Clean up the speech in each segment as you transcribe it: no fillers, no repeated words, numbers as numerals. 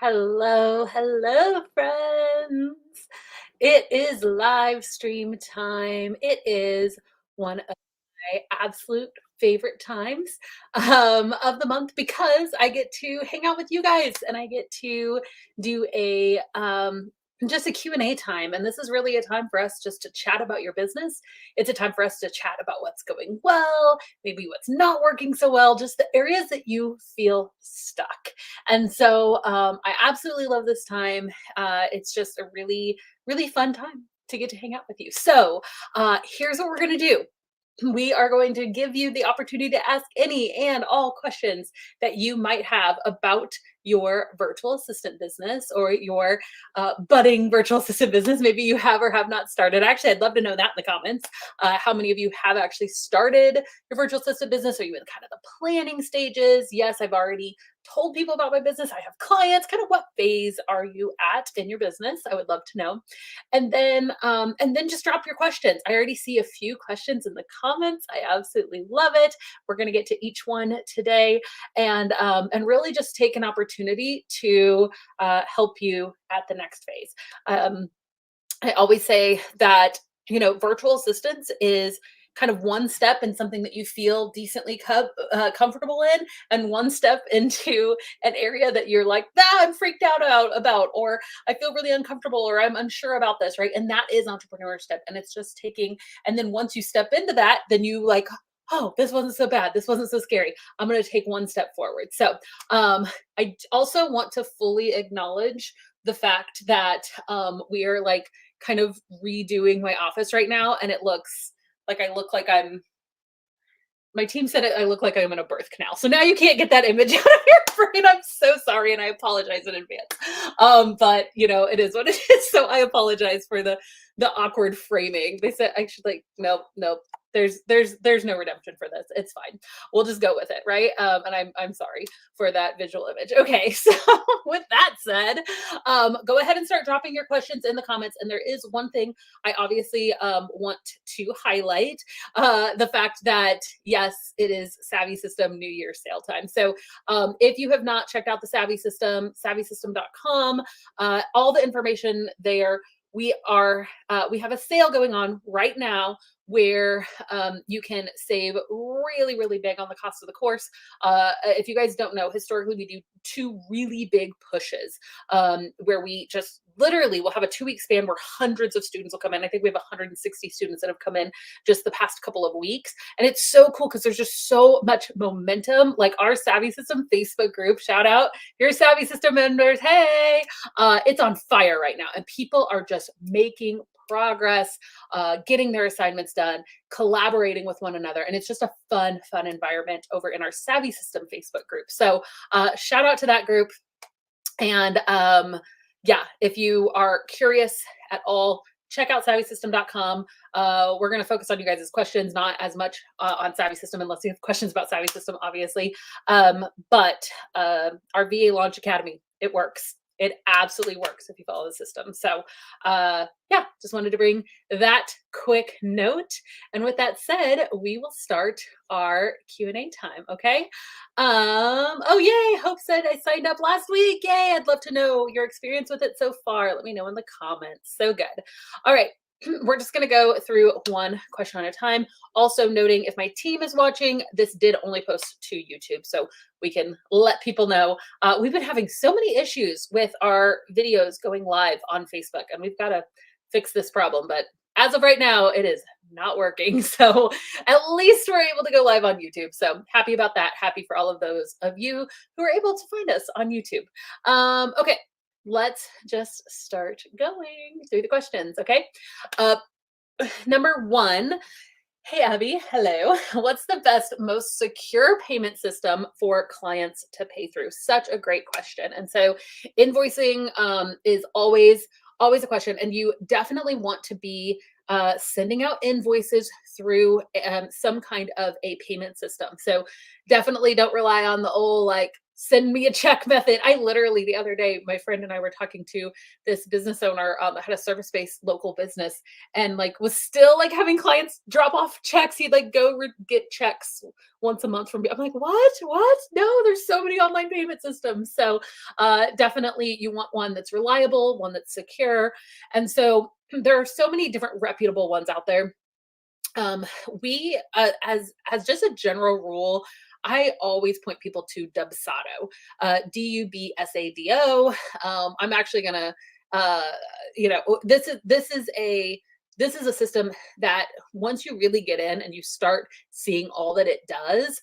Hello, hello, friends. It is live stream time. It is one of my absolute favorite times of the month because I get to hang out with you guys and I get to do a just a Q&A time. And this is really a time for us just to chat about your business. It's a time for us to chat about what's going well, maybe what's not working so well, just the areas that you feel stuck. And so I absolutely love this time. It's just a really, really fun time to get to hang out with you. So here's what we're going to do. We are going to give you the opportunity to ask any and all questions that you might have about your virtual assistant business or your budding virtual assistant business. Maybe you have or have not started. Actually, I'd love to know that in the comments. How many of you have actually started your virtual assistant business? Are you in kind of the planning stages? Yes, I've already told people about my business. I have clients. Kind of what phase are you at in your business? I would love to know. And then just drop your questions. I already see a few questions in the comments. I absolutely love it. We're going to get to each one today and really just take an opportunity to help you at the next phase. I always say that virtual assistance is kind of one step in something that you feel decently comfortable in, and one step into an area that you're like, I'm freaked out about, or I feel really uncomfortable, or I'm unsure about this, right? And that is entrepreneurship. And it's just taking, and then once you step into that, then you like, oh, this wasn't so bad. This wasn't so scary. I'm going to take one step forward. So I also want to fully acknowledge the fact that we are like kind of redoing my office right now, and it looks like I look like my team said I look like I'm in a birth canal. So now you can't get that image out of your brain. I'm so sorry, and I apologize in advance. But it is what it is. So I apologize for the awkward framing. They said I should nope. There's no redemption for this. It's fine. We'll just go with it, right? And I'm sorry for that visual image. Okay, so with that said, go ahead and start dropping your questions in the comments. And there is one thing I obviously want to highlight: the fact that yes, it is SavvySystem New Year sale time. So if you have not checked out the SavvySystem, SavvySystem.com, all the information there. We have a sale going on right now where you can save really, really big on the cost of the course. If you guys don't know, historically, we do two really big pushes where we just literally will have a 2-week span where hundreds of students will come in. I think we have 160 students that have come in just the past couple of weeks. And it's so cool because there's just so much momentum. Like our SavvySystem Facebook group, shout out, your SavvySystem members, hey, it's on fire right now. And people are just making progress, getting their assignments done, collaborating with one another. And it's just a fun environment over in our SavvySystem Facebook group. So shout out to that group. And yeah, if you are curious at all, check out SavvySystem.com. We're going to focus on you guys' questions, not as much on SavvySystem, unless you have questions about SavvySystem, obviously. But our VA Launch Academy, it works. It absolutely works if you follow the system. So yeah, just wanted to bring that quick note. And with that said, we will start our Q&A time, okay? Oh, yay, Hope said I signed up last week. Yay, I'd love to know your experience with it so far. Let me know in the comments. So good. All right. We're just going to go through one question at a time. Also noting, if my team is watching, this did only post to YouTube, so we can let people know. We've been having so many issues with our videos going live on Facebook, and we've got to fix this problem. But as of right now, it is not working. So at least we're able to go live on YouTube. So happy about that. Happy for all of those of you who are able to find us on YouTube. Okay. Let's just start going through the questions, okay? Number one, hey, Abby, hello. What's the best, most secure payment system for clients to pay through? Such a great question. And so invoicing is always a question, and you definitely want to be sending out invoices through some kind of a payment system. So definitely don't rely on the old send me a check method. I literally, the other day, my friend and I were talking to this business owner that had a service-based local business, and like was still like having clients drop off checks. He'd like go get checks once a month from me. I'm like, what? No, there's so many online payment systems. So definitely you want one that's reliable, one that's secure. And so there are so many different reputable ones out there. We as just a general rule, I always point people to Dubsado, Dubsado. I'm actually gonna, uh, this is a system that once you really get in and you start seeing all that it does,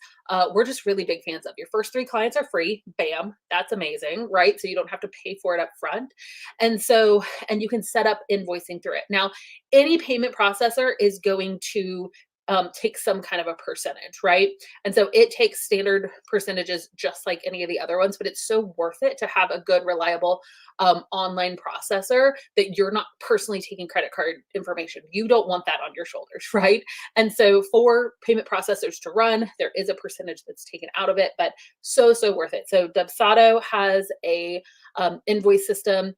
we're just really big fans of. Your first 3 clients are free. Bam, that's amazing, right? So you don't have to pay for it up front, and so and you can set up invoicing through it. Now, any payment processor is going to take some kind of a percentage, right? And so it takes standard percentages just like any of the other ones, but it's so worth it to have a good, reliable online processor that you're not personally taking credit card information. You don't want that on your shoulders, right? And so for payment processors to run, there is a percentage that's taken out of it, but so worth it. So Dubsado has a invoice system.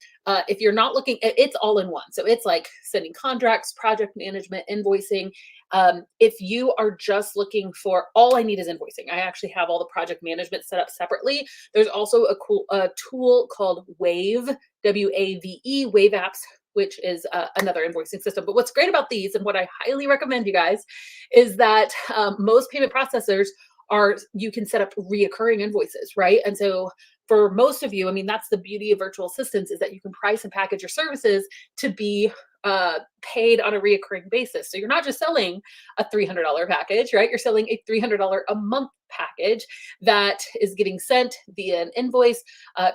If you're not looking, it's all in one. So it's like sending contracts, project management, invoicing. If you are just looking for all I need is invoicing, I actually have all the project management set up separately. There's also a cool tool called Wave, WAVE, Wave Apps, which is another invoicing system. But what's great about these and what I highly recommend you guys is that most payment processors are, you can set up reoccurring invoices, right? And so for most of you, I mean, that's the beauty of virtual assistants, is that you can price and package your services to be paid on a reoccurring basis. So you're not just selling a $300 package, right? You're selling a $300 a month package that is getting sent via an invoice.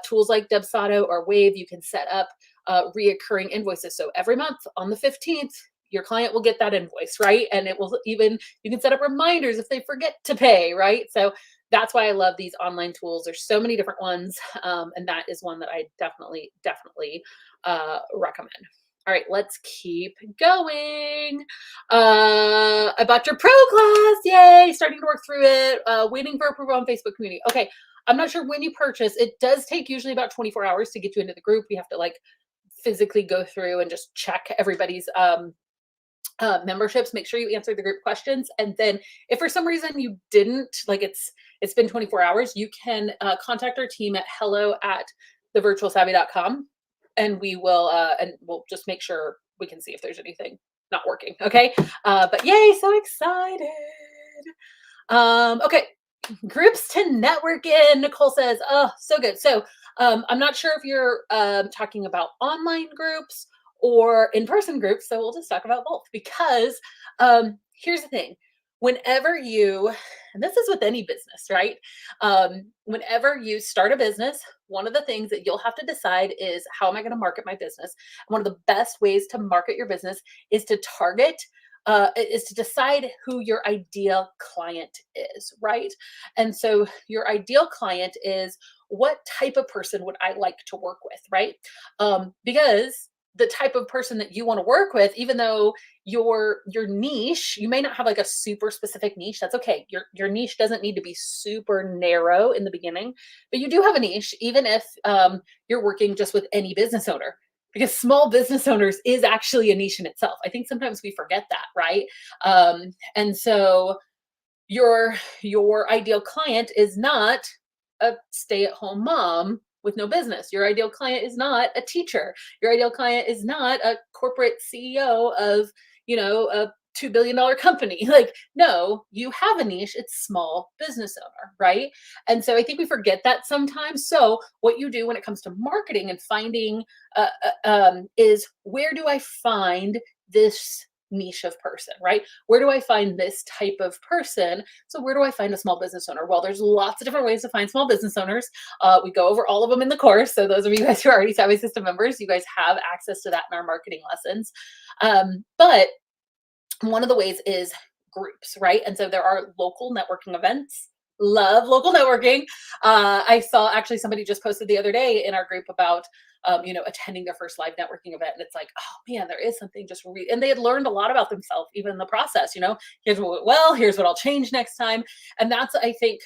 Tools like Dubsado or Wave, you can set up reoccurring invoices. So every month on the 15th, your client will get that invoice, right? And it will even, you can set up reminders if they forget to pay, right? So that's why I love these online tools. There's so many different ones. And that is one that I definitely recommend. All right, let's keep going. I bought your pro class. Yay, starting to work through it. Waiting for approval on Facebook community. Okay, I'm not sure when you purchase. It does take usually about 24 hours to get you into the group. We have to like physically go through and just check everybody's memberships. Make sure you answer the group questions. And then if for some reason you didn't, like it's been 24 hours, you can contact our team at hello@thevirtualsavvy.com, and we will and we'll just make sure we can see if there's anything not working. Okay. But yay, so excited. Okay. Groups to network in. Nicole says, oh, so good. So I'm not sure if you're talking about online groups or in-person groups. So we'll just talk about both, because here's the thing. Whenever you, and this is with any business, right? Whenever you start a business, one of the things that you'll have to decide is, how am I going to market my business? One of the best ways to market your business is to target, is to decide who your ideal client is, right? And so your ideal client is, what type of person would I like to work with, right? Because the type of person that you want to work with, even though your niche, you may not have like a super specific niche. That's okay. Your niche doesn't need to be super narrow in the beginning, but you do have a niche, even if you're working just with any business owner, because small business owners is actually a niche in itself. I think sometimes we forget that, right? And so your ideal client is not a stay-at-home mom with no business. Your ideal client is not a teacher. Your ideal client is not a corporate CEO of, a $2 billion company. Like, no, you have a niche. It's small business owner, right? And so I think we forget that sometimes. So what you do when it comes to marketing and finding is, where do I find this niche of person, right? Where do I find this type of person? So where do I find a small business owner? Well, there's lots of different ways to find small business owners. We go over all of them in the course. So those of you guys who are already SavvySystem members, you guys have access to that in our marketing lessons. But one of the ways is groups, right? And so there are local networking events. Love local networking. I saw actually somebody just posted the other day in our group about attending their first live networking event, and it's like, oh man, there is something just and they had learned a lot about themselves even in the process. Here's what went well, here's what I'll change next time. And that's, I think,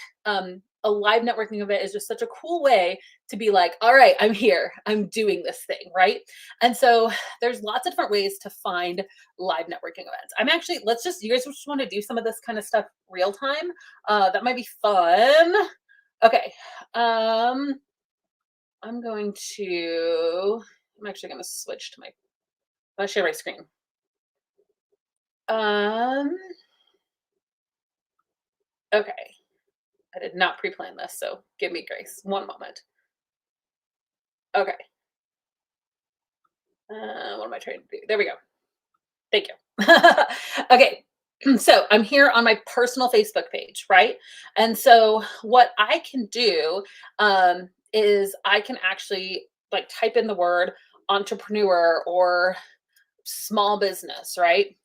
a live networking event is just such a cool way to be like, all right, I'm here, I'm doing this thing, right? And so there's lots of different ways to find live networking events. I'm actually, let's just, you guys just want to do some of this kind of stuff real time. That might be fun. Okay. I'm going to, I'm actually going to switch to my, I'll share my screen. Um, okay. I did not pre-plan this, so give me grace. One moment. Okay. What am I trying to do? There we go. Thank you. Okay. So I'm here on my personal Facebook page, right? And so what I can do is I can actually like type in the word entrepreneur or small business, right?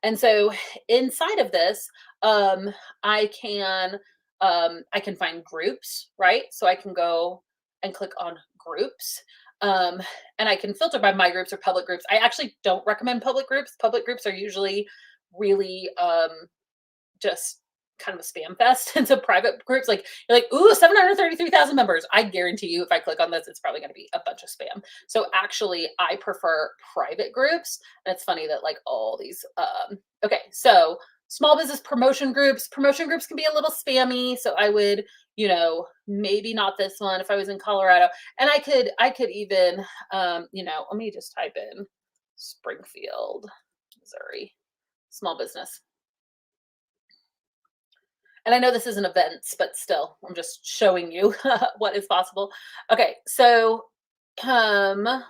And so inside of this, um, I can I can find groups, right? So I can go and click on groups. Um, and I can filter by my groups or public groups. I actually don't recommend public groups. Public groups are usually really just kind of a spam fest. And so private groups, like you're like, ooh, 733,000 members. I guarantee you, if I click on this, it's probably going to be a bunch of spam. So actually, I prefer private groups. And it's funny that like all these, okay, so small business promotion groups can be a little spammy. So I would, you know, maybe not this one if I was in Colorado. And I could even, you know, let me just type in Springfield, Missouri, small business. And I know this isn't events, but still, I'm just showing you what is possible. Okay, so public,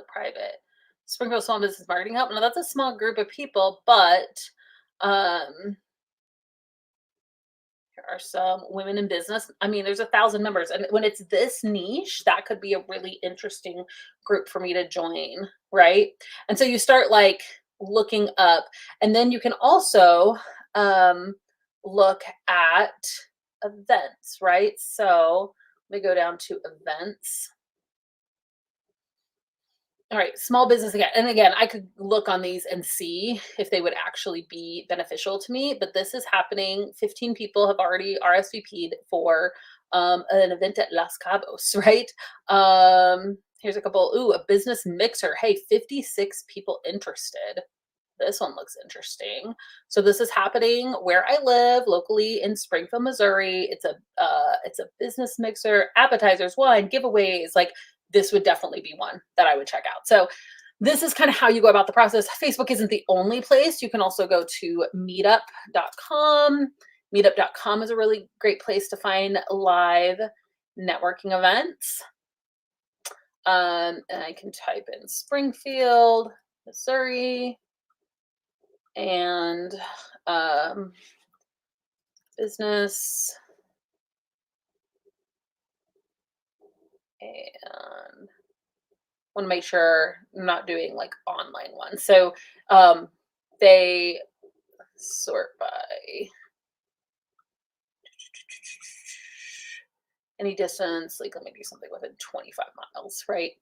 private, Springfield Small Business Marketing Help. Now that's a small group of people, but um, here are some women in business. I mean, there's 1,000 members, and when it's this niche, that could be a really interesting group for me to join, right? And so you start like looking up, and then you can also look at events, right? So let me go down to events. All right, small business again. And again, I could look on these and see if they would actually be beneficial to me, but this is happening. 15 people have already RSVP'd for an event at Las Cabos, right? Here's a couple. Ooh, a business mixer. Hey, 56 people interested. This one looks interesting. So this is happening where I live, locally in Springfield, Missouri. It's a business mixer, appetizers, wine, giveaways. Like this would definitely be one that I would check out. So this is kind of how you go about the process. Facebook isn't the only place. You can also go to meetup.com. Meetup.com is a really great place to find live networking events. And I can type in Springfield, Missouri, and business, and want to make sure I'm not doing like online ones. So they sort by any distance, like let me do something within 25 miles, right?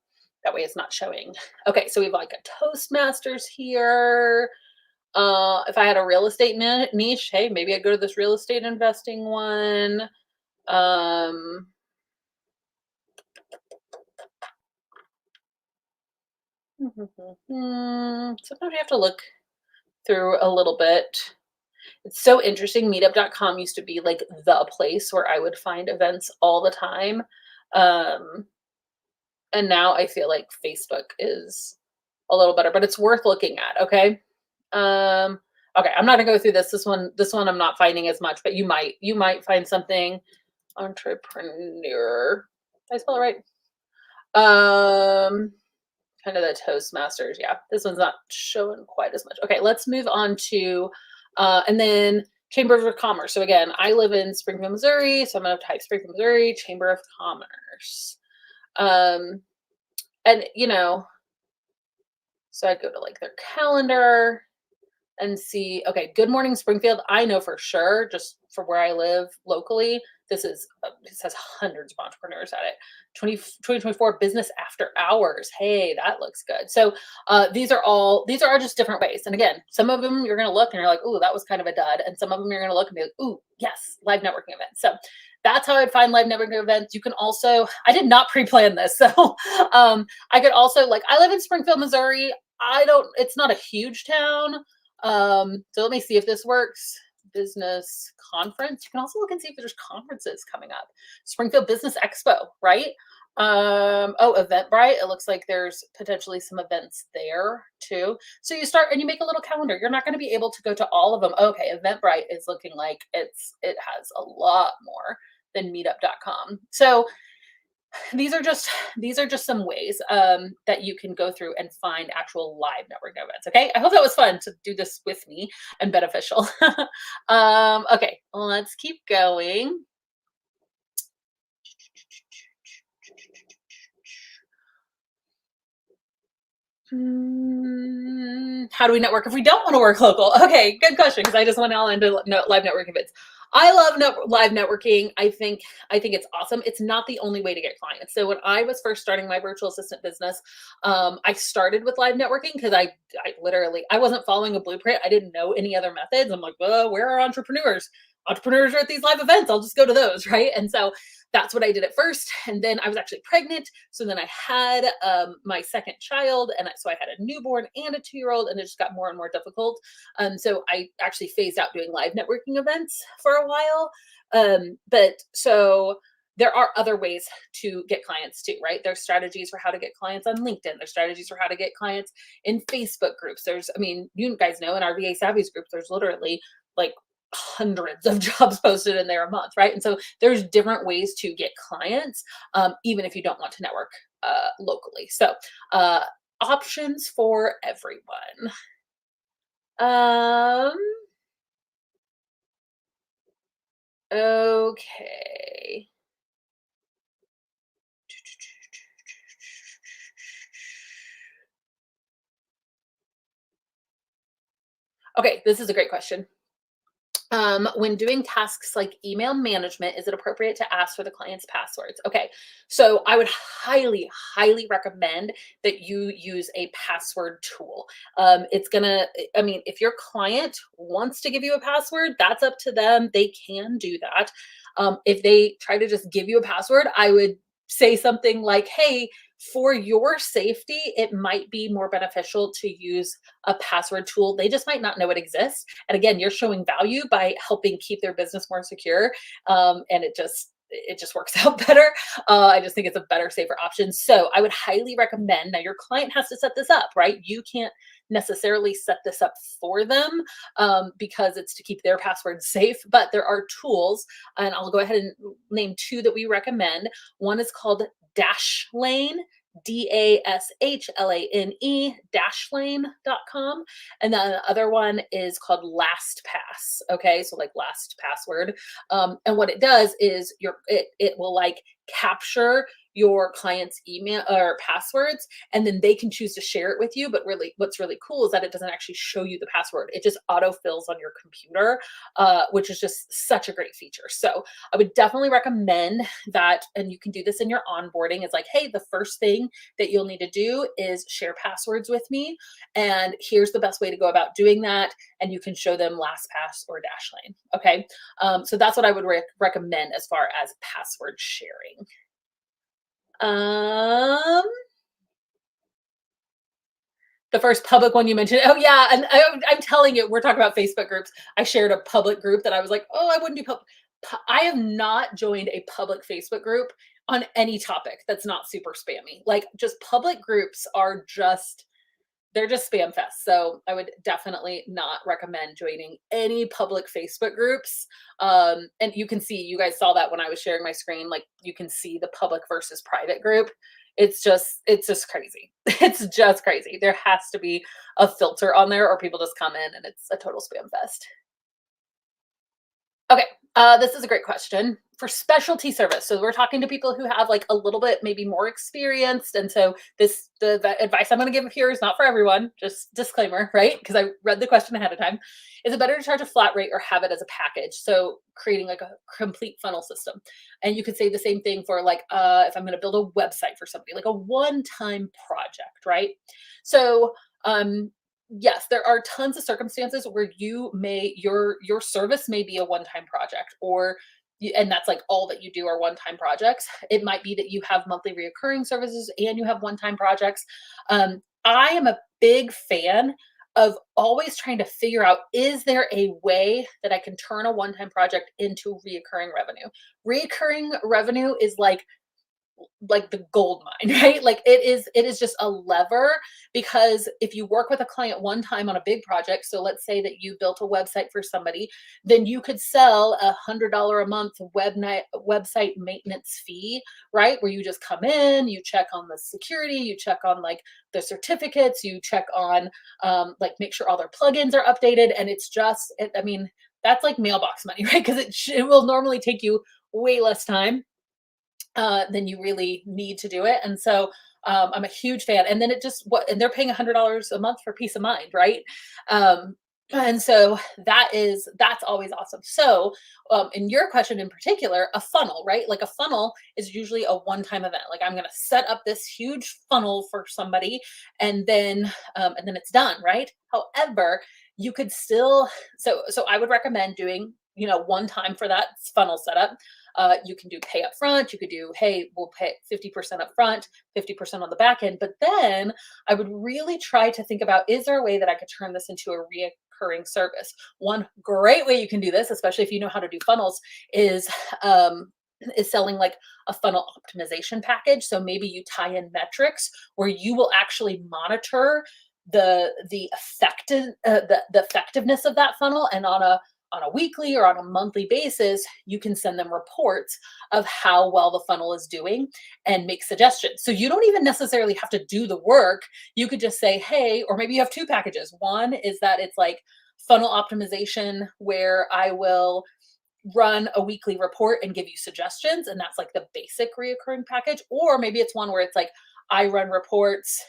That way it's not showing. Okay, so we have like a Toastmasters here. If I had a real estate niche, hey, maybe I'd go to this real estate investing one. Sometimes you have to look through a little bit. It's so interesting. Meetup.com used to be like the place where I would find events all the time. Um, and now I feel like Facebook is a little better, but it's worth looking at. Okay. Okay. I'm not gonna go through this. This one I'm not finding as much, but you might find something. Entrepreneur. Did I spell it right? Kind of the Toastmasters. Yeah, this one's not showing quite as much. Okay, let's move on to, and then Chamber of Commerce. So again, I live in Springfield, Missouri, so I'm going to type Springfield, Missouri, Chamber of Commerce. And you know, so I'd go to like their calendar, and see. Okay, Good Morning Springfield. I know for sure, just for where I live locally, this has hundreds of entrepreneurs at it. 2024 business after hours. Hey, that looks good. So these are all just different ways. And again, some of them you're going to look and you're like, ooh, that was kind of a dud. And some of them you're going to look and be like, ooh, yes, live networking events. So that's how I'd find live networking events. You can also, I did not pre-plan this. So I could also, like, I live in Springfield, Missouri. It's not a huge town. So let me see if this works. Business conference. You can also look and see if there's conferences coming up. Springfield Business Expo, right? Oh, Eventbrite. It looks like there's potentially some events there too. So you start and you make a little calendar. You're not going to be able to go to all of them. Okay, Eventbrite is looking like it has a lot more than meetup.com. So these are just some ways that you can go through and find actual live networking events. Okay, I hope that was fun to do this with me and beneficial. Okay, let's keep going. How do we network if we don't want to work local? Okay, good question, because I just went all into live networking events. I love live networking. I think it's awesome. It's not the only way to get clients. So when I was first starting my virtual assistant business, I started with live networking because I wasn't following a blueprint. I didn't know any other methods. I'm like, well, where are entrepreneurs? Entrepreneurs are at these live events. I'll just go to those, right? And so that's what I did at first. And then I was actually pregnant. So then I had my second child. And so I had a newborn and a 2-year-old, and it just got more and more difficult. So I actually phased out doing live networking events for a while. But so there are other ways to get clients too, right? There's strategies for how to get clients on LinkedIn. There's strategies for how to get clients in Facebook groups. I mean, you guys know in our VA Savvy's group, there's literally like hundreds of jobs posted in there a month, right? And so there's different ways to get clients, even if you don't want to network locally. So options for everyone. Okay. Okay, this is a great question. When doing tasks like email management, is it appropriate to ask for the client's passwords? Okay, so I would highly, highly recommend that you use a password tool. I mean, if your client wants to give you a password, that's up to them. They can do that. If they try to just give you a password, I would say something like, hey, for your safety, it might be more beneficial to use a password tool. They just might not know it exists. And again, you're showing value by helping keep their business more secure. And it just works out better. I just think it's a better, safer option. So I would highly recommend. Now, your client has to set this up, right? You can't necessarily set this up for them because it's to keep their passwords safe. But there are tools, and I'll go ahead and name two that we recommend. One is called Dashlane, Dashlane, dashlane.com. And then the other one is called LastPass. Okay, so like last password. And what it does is it will like capture your client's email or passwords, and then they can choose to share it with you. But really, what's really cool is that it doesn't actually show you the password. It just auto fills on your computer, which is just such a great feature. So I would definitely recommend that. And you can do this in your onboarding. It's like, hey, the first thing that you'll need to do is share passwords with me. And here's the best way to go about doing that. And you can show them LastPass or Dashlane. Okay. So that's what I would recommend as far as password sharing. Um, the first public one you mentioned. Oh yeah, and I'm telling you, we're talking about Facebook groups. I shared a public group that I was like, oh, I wouldn't do public. I have not joined a public Facebook group on any topic that's not super spammy. Like, just public groups are just they're just spam fest. So I would definitely not recommend joining any public Facebook groups. And you can see, you guys saw that when I was sharing my screen, like you can see the public versus private group. It's just crazy. It's just crazy. There has to be a filter on there or people just come in and it's a total spam fest. Okay. This is a great question. For specialty service, so we're talking to people who have like a little bit maybe more experienced, and so the advice I'm going to give here is not for everyone. Just disclaimer, right? Because I read the question ahead of time. Is it better to charge a flat rate or have it as a package? So creating like a complete funnel system, and you could say the same thing for like if I'm going to build a website for somebody, like a one-time project, right? So yes, there are tons of circumstances where your service may be a one-time project, or and that's like all that you do are one-time projects. It might be that you have monthly reoccurring services and you have one-time projects. I am a big fan of always trying to figure out, is there a way that I can turn a one-time project into reoccurring revenue? Reoccurring revenue is like the gold mine, right? Like it is just a lever, because if you work with a client one time on a big project, so let's say that you built a website for somebody, then you could sell $100 a month website maintenance fee, right? Where you just come in, you check on the security, you check on like the certificates, you check on like make sure all their plugins are updated, and it's just, I mean, that's like mailbox money, right? Because it will normally take you way less time then you really need to do it. And so I'm a huge fan. And then it just and they're paying $100 a month for peace of mind, right? Um, and so that's always awesome. So in your question in particular, a funnel, right? Like a funnel is usually a one-time event. Like I'm going to set up this huge funnel for somebody, and then it's done, right? However, you could still so I would recommend doing one time for that funnel setup. You can do pay up front. You could do, hey, we'll pay 50% up front, 50% on the back end. But then I would really try to think about, is there a way that I could turn this into a reoccurring service? One great way you can do this, especially if you know how to do funnels, um, is selling like a funnel optimization package. So maybe you tie in metrics where you will actually monitor the effectiveness of that funnel, and on a weekly or on a monthly basis, you can send them reports of how well the funnel is doing and make suggestions. So you don't even necessarily have to do the work. You could just say, hey, or maybe you have two packages. One is that it's like funnel optimization, where I will run a weekly report and give you suggestions. And that's like the basic reoccurring package. Or maybe it's one where it's like, I run reports,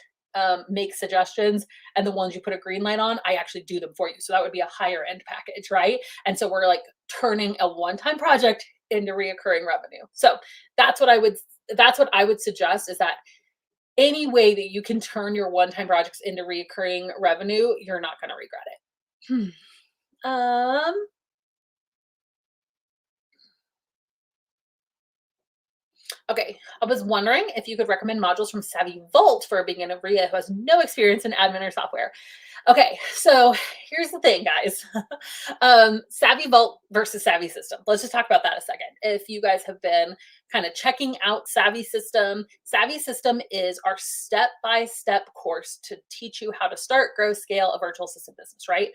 make suggestions, and the ones you put a green light on, I actually do them for you. So that would be a higher end package, right? And so we're like turning a one-time project into reoccurring revenue. So that's what I would suggest, is that any way that you can turn your one-time projects into reoccurring revenue, you're not going to regret it. Um, Okay, I was wondering if you could recommend modules from Savvy Vault for a beginner who has no experience in admin or software. Okay, so here's the thing, guys. Savvy Vault versus SavvySystem. Let's just talk about that a second. If you guys have been kind of checking out SavvySystem is our step-by-step course to teach you how to start, grow, scale a virtual assistant business, right?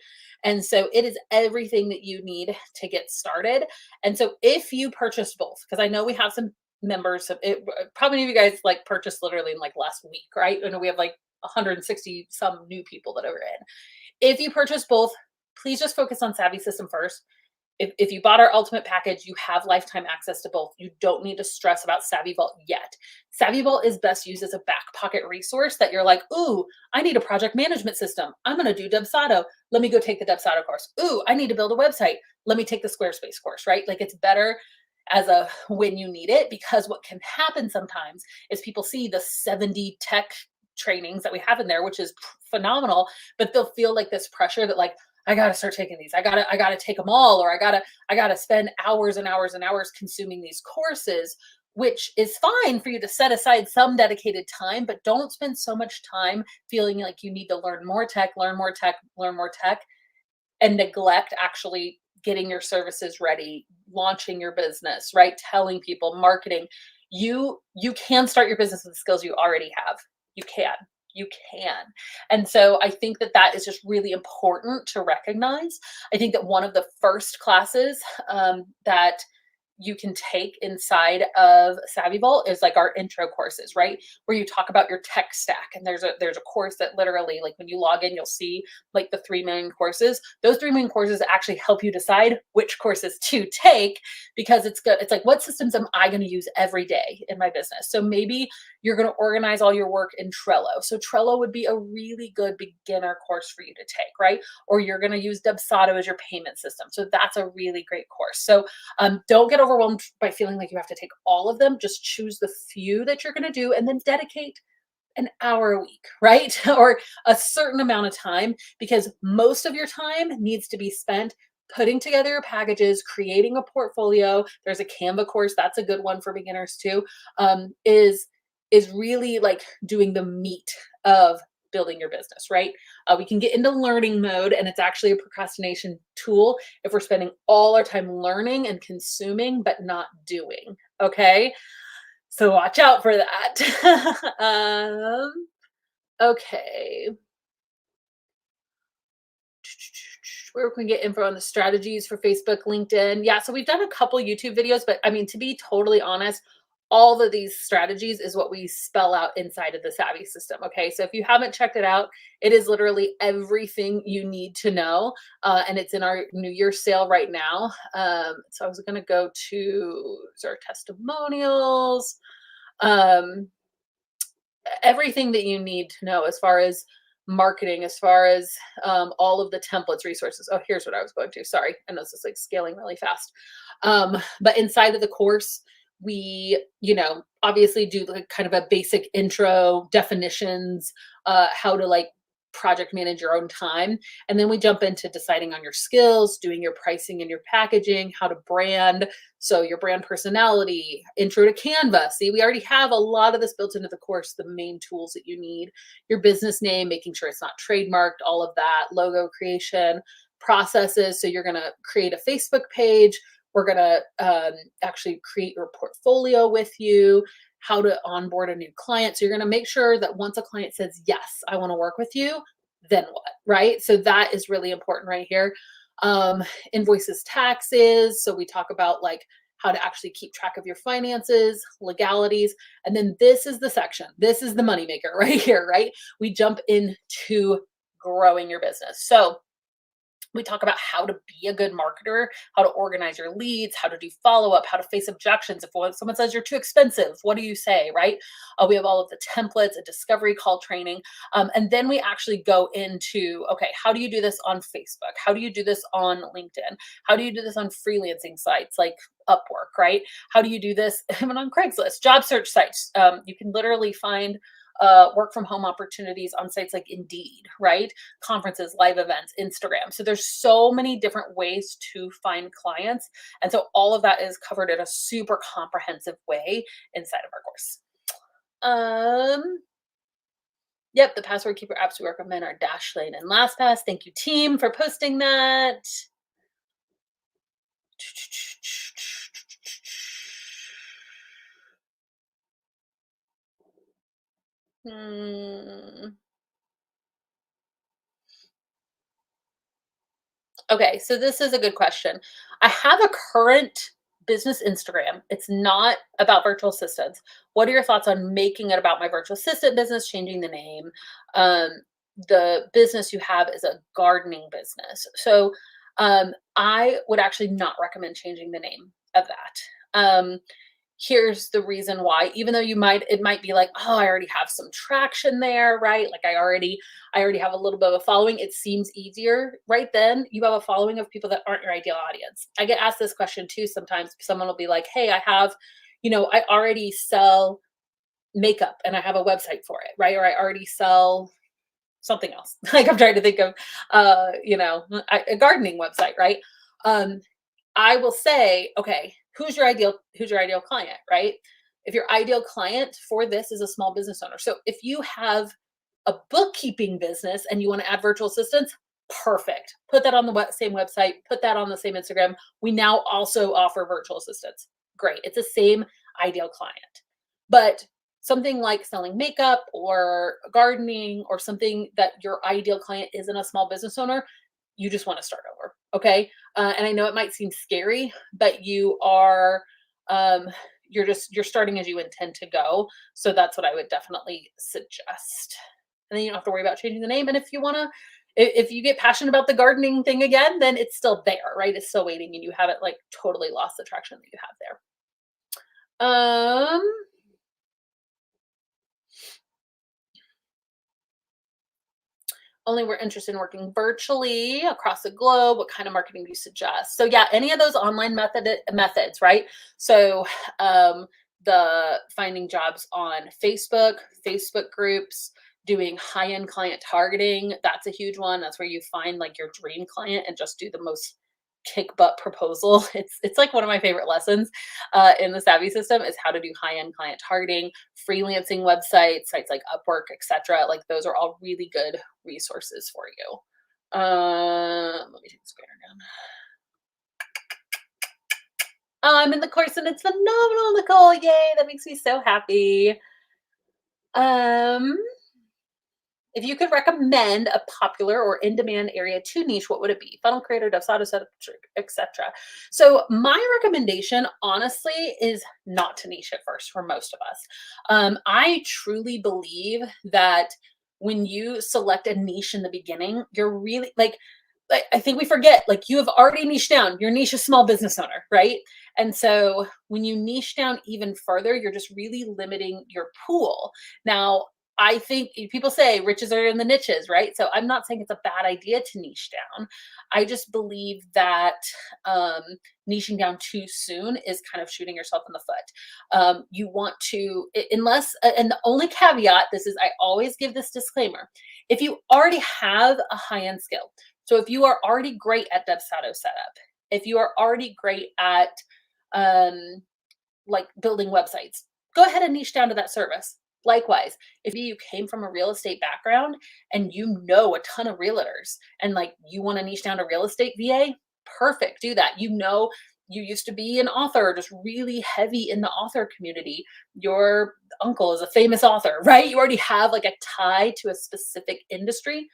And so it is everything that you need to get started. And so if you purchase both, because I know we have some members of it, probably many of you guys like purchased literally in like last week, right? I know we have like 160 some new people that are in. If you purchase both, please just focus on SavvySystem first. If you bought our ultimate package, you have lifetime access to both. You don't need to stress about Savvy Vault yet. Savvy Vault is best used as a back pocket resource that you're like, ooh, I need a project management system. I'm going to do Dubsado. Let me go take the Dubsado course. Ooh, I need to build a website. Let me take the Squarespace course, right? Like it's better as a when you need it, because what can happen sometimes is people see the 70 tech trainings that we have in there, which is phenomenal, but they'll feel like this pressure that like, I gotta start taking these. I gotta take them all, or I gotta spend hours and hours and hours consuming these courses, which is fine for you to set aside some dedicated time, but don't spend so much time feeling like you need to learn more tech, learn more tech, learn more tech, and neglect actually getting your services ready, launching your business, right? Telling people, marketing. You can start your business with the skills you already have. You can. You can. And so I think that that is just really important to recognize. I think that one of the first classes that you can take inside of Savvy Vault is like our intro courses, right? Where you talk about your tech stack. And there's a course that literally, like when you log in, you'll see like the 3 main courses. Those 3 main courses actually help you decide which courses to take, because it's good. It's like, what systems am I going to use every day in my business? So maybe you're going to organize all your work in Trello. So Trello would be a really good beginner course for you to take, right? Or you're going to use Dubsado as your payment system. So that's a really great course. So don't get overwhelmed by feeling like you have to take all of them. Just choose the few that you're going to do and then dedicate an hour a week, right? Or a certain amount of time, because most of your time needs to be spent putting together your packages, creating a portfolio. There's a Canva course. That's a good one for beginners too. Is really like doing the meat of building your business, right? We can get into learning mode, and it's actually a procrastination tool if we're spending all our time learning and consuming, but not doing. Okay. So watch out for that. Okay. Where we can get info on the strategies for Facebook, LinkedIn. Yeah, so we've done a couple YouTube videos, but I mean, to be totally honest, all of these strategies is what we spell out inside of the Savvy system. Okay, so if you haven't checked it out, it is literally everything you need to know, and it's in our New Year sale right now. So I was going to go to our testimonials. Um, Everything that you need to know as far as marketing, as far as all of the templates, resources. Oh, here's what I was going to. Sorry, I know this is like scaling really fast. But inside of the course, we, obviously do like kind of a basic intro, definitions, how to like project manage your own time. And then we jump into deciding on your skills, doing your pricing and your packaging, how to brand. So your brand personality, intro to Canva. See, we already have a lot of this built into the course, the main tools that you need, your business name, making sure it's not trademarked, all of that, logo creation, processes. So you're going to create a Facebook page. We're going to actually create your portfolio with you, how to onboard a new client. So you're going to make sure that once a client says, yes, I want to work with you, then what, right? So that is really important right here. Invoices, taxes. So we talk about like how to actually keep track of your finances, legalities. And then this is the section. This is the moneymaker right here, right? We jump into growing your business. So we talk about how to be a good marketer, how to organize your leads, how to do follow-up, how to face objections. If someone says you're too expensive, what do you say, right? We have all of the templates, a discovery call training. And then we actually go into, okay, how do you do this on Facebook? How do you do this on LinkedIn? How do you do this on freelancing sites like Upwork, right? How do you do this even on Craigslist, job search sites? You can literally find work from home opportunities on sites like Indeed, right? Conferences, live events, Instagram. So there's so many different ways to find clients. And so all of that is covered in a super comprehensive way inside of our course. Yep, the password keeper apps we recommend are Dashlane and LastPass. Thank you, team, for posting that. Okay, so this is a good question. I have a current business Instagram. It's not about virtual assistants. What are your thoughts on making it about my virtual assistant business, changing the name? Um, the business you have is a gardening business. So I would actually not recommend changing the name of that. Here's the reason why. Even though it might be like, oh, I already have some traction there, right? Like I already have a little bit of a following. It seems easier right then. You have a following of people that aren't your ideal audience. I get asked this question too sometimes. Someone will be like, hey, I have, I already sell makeup and I have a website for it, right? Or I already sell something else. Like I'm trying to think of, a gardening website, right? I will say, okay, who's your ideal client, right? If your ideal client for this is a small business owner. So if you have a bookkeeping business and you want to add virtual assistants, perfect. Put that on the same website, put that on the same Instagram. We now also offer virtual assistants. Great. It's the same ideal client. But something like selling makeup or gardening or something that your ideal client isn't a small business owner, you just want to start over. Okay. And I know it might seem scary, but um, you're starting as you intend to go. So that's what I would definitely suggest. And then you don't have to worry about changing the name. And if you want to, if you get passionate about the gardening thing again, then it's still there, right? It's still waiting and you haven't like totally lost the traction that you have there. Um, Only we're interested in working virtually across the globe. What kind of marketing do you suggest? So yeah, any of those online methods, right? So um, the finding jobs on Facebook groups, doing high-end client targeting, that's a huge one. That's where you find like your dream client and just do the most kick butt proposal. It's like one of my favorite lessons in the Savvy system is how to do high-end client targeting, freelancing websites, sites like Upwork, etc. Like those are all really good resources for you. Let me take this banner down. Oh, I'm in the course and it's phenomenal, Nicole. Yay, that makes me so happy. Um, if you could recommend a popular or in-demand area to niche, what would it be? Funnel creator, Dovsado setup, etc. So my recommendation, honestly, is not to niche at first for most of us. I truly believe that when you select a niche in the beginning, you're really like I think we forget, like you have already niched down. Your niche is small business owner, right? And so when you niche down even further, you're just really limiting your pool. Now, I think people say riches are in the niches, right? So I'm not saying it's a bad idea to niche down. I just believe that um, niching down too soon is kind of shooting yourself in the foot. You want to, unless, and the only caveat, this is, I always give this disclaimer. If you already have a high end skill, so if you are already great at Dubsado setup, if you are already great at um, like building websites, go ahead and niche down to that service. Likewise, if you came from a real estate background and you know a ton of realtors and like you want to niche down to real estate VA, perfect, do that. You know, you used to be an author, just really heavy in the author community. Your uncle is a famous author, right? You already have like a tie to a specific industry,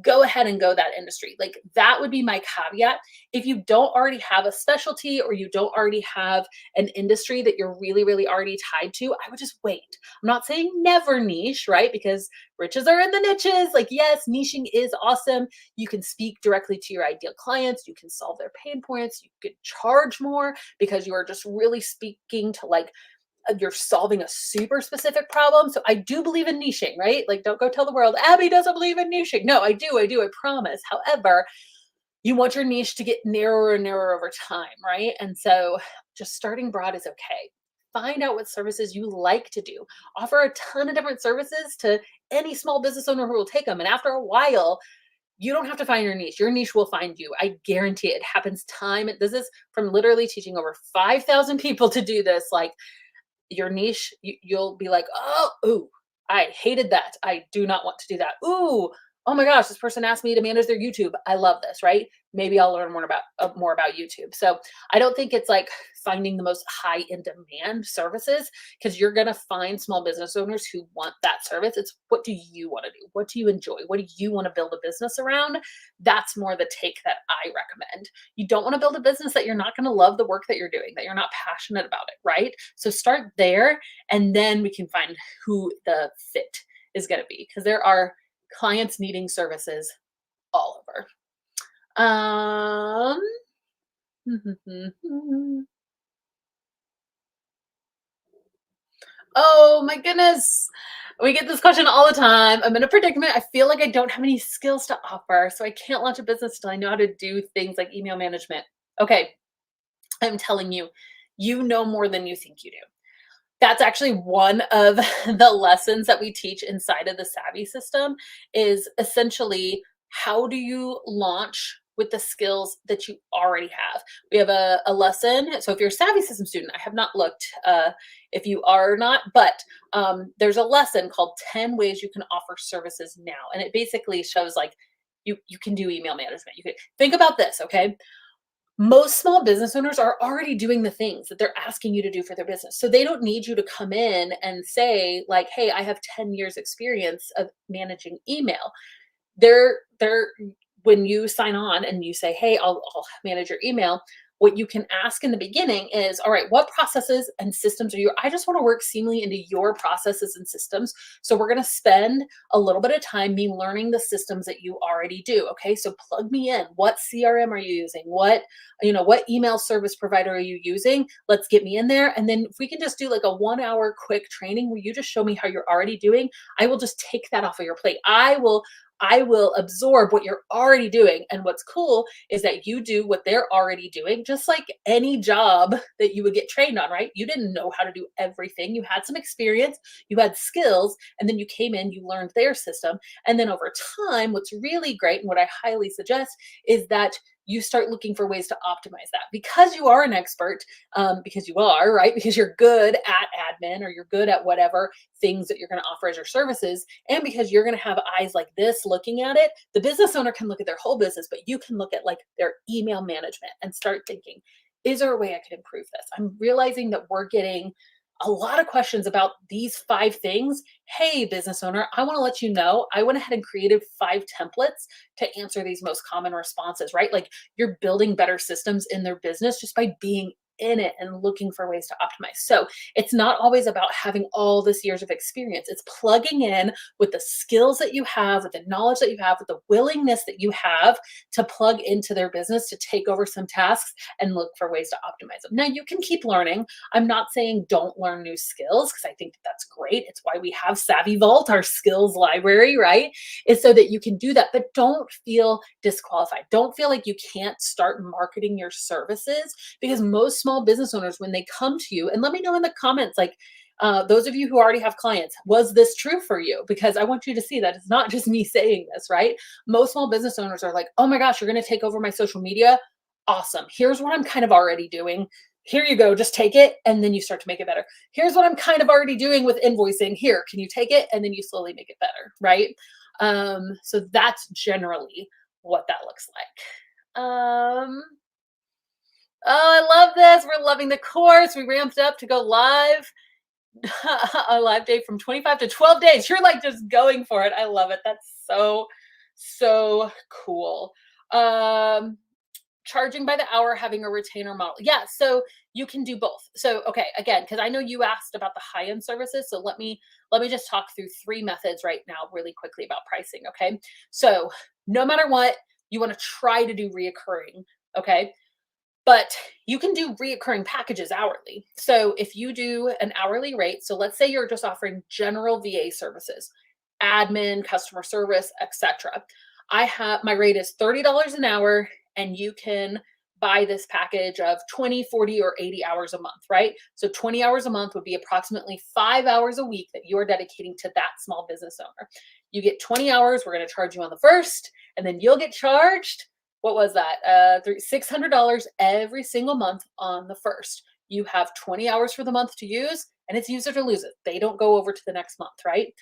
go ahead and go that industry. Like that would be my caveat. If you don't already have a specialty or you don't already have an industry that you're really, really already tied to, I would just wait. I'm not saying never niche, right? Because riches are in the niches. Like, yes, niching is awesome. You can speak directly to your ideal clients. You can solve their pain points. You could charge more because you are just really speaking to like you're solving a super specific problem. So I do believe in niching, right? Like, don't go tell the world, Abby doesn't believe in niching. No, I do, I promise. However, you want your niche to get narrower and narrower over time, right? And so just starting broad is okay. Find out what services you like to do. Offer a ton of different services to any small business owner who will take them. And after a while, you don't have to find your niche. Your niche will find you. I guarantee it happens time. This is from literally teaching over 5,000 people to do this. Like, your niche, you'll be like, oh, ooh, I hated that. I do not want to do that. Ooh, oh my gosh, this person asked me to manage their YouTube. I love this, right? Maybe I'll learn more about YouTube. So I don't think it's like finding the most high in demand services because you're gonna find small business owners who want that service. It's what do you want to do? What do you enjoy? What do you want to build a business around? That's more the take that I recommend. You don't want to build a business that you're not going to love the work that you're doing, that you're not passionate about it, right? So start there and then we can find who the fit is going to be because there are clients needing services all over. Um, oh my goodness. We get this question all the time. I'm in a predicament. I feel like I don't have any skills to offer, so I can't launch a business until I know how to do things like email management. Okay, I'm telling you, you know more than you think you do. That's actually one of the lessons that we teach inside of the Savvy system is essentially how do you launch with the skills that you already have. We have a lesson. So if you're a Savvy system student, I have not looked if you are not, but there's a lesson called 10 ways you can offer services now. And it basically shows like you can do email management. You can think about this, okay? Most small business owners are already doing the things that they're asking you to do for their business. So they don't need you to come in and say like, hey, I have 10 years experience of managing email. They're when you sign on and you say, hey, I'll manage your email, what you can ask in the beginning is, all right, what processes and systems are you? I just want to work seamlessly into your processes and systems. So we're going to spend a little bit of time me learning the systems that you already do. Okay. So plug me in. What CRM are you using? What email service provider are you using? Let's get me in there. And then if we can just do like a 1 hour quick training where you just show me how you're already doing, I will just take that off of your plate. I will absorb what you're already doing. And what's cool is that you do what they're already doing, just like any job that you would get trained on, right? You didn't know how to do everything. You had some experience, you had skills, and then you came in, you learned their system. And then over time, what's really great and what I highly suggest is that you start looking for ways to optimize that because you are an expert, because you are, right? Because you're good at admin or you're good at whatever things that you're going to offer as your services. And because you're going to have eyes like this looking at it, the business owner can look at their whole business, but you can look at like their email management and start thinking, is there a way I could improve this? I'm realizing that we're getting a lot of questions about these 5 things. Hey, business owner, I want to let you know, I went ahead and created 5 templates to answer these most common responses, right? Like you're building better systems in their business just by being in it and looking for ways to optimize. So it's not always about having all this years of experience. It's plugging in with the skills that you have, with the knowledge that you have, with the willingness that you have to plug into their business, to take over some tasks and look for ways to optimize them. Now you can keep learning. I'm not saying don't learn new skills because I think that's great. It's why we have Savvy Vault, our skills library, right? Is so that you can do that, but don't feel disqualified. Don't feel like you can't start marketing your services because most small business owners, when they come to you, and let me know in the comments, like those of you who already have clients, was this true for you? Because I want you to see that it's not just me saying this, right? Most small business owners are like, oh my gosh, you're going to take over my social media. Awesome. Here's what I'm kind of already doing. Here you go. Just take it. And then you start to make it better. Here's what I'm kind of already doing with invoicing. Here, can you take it? And then you slowly make it better, right? So that's generally what that looks like. Oh, I love this. We're loving the course. We ramped up to go live. A live day from 25 to 12 days. You're like just going for it. I love it. That's so cool. Charging by the hour, having a retainer model. Yeah, so you can do both. So, okay, again, because I know you asked about the high-end services. So let me just talk through 3 methods right now really quickly about pricing. Okay. So no matter what, you want to try to do reoccurring. Okay. But you can do reoccurring packages hourly. So if you do an hourly rate, so let's say you're just offering general VA services, admin, customer service, etc. I have my rate is $30 an hour, and you can buy this package of 20, 40, or 80 hours a month, right? So 20 hours a month would be approximately 5 hours a week that you are dedicating to that small business owner. You get 20 hours, we're going to charge you on the first, and then you'll get charged, what was that? $600 every single month on the first. You have 20 hours for the month to use, and it's use it or lose it. They don't go over to the next month, right?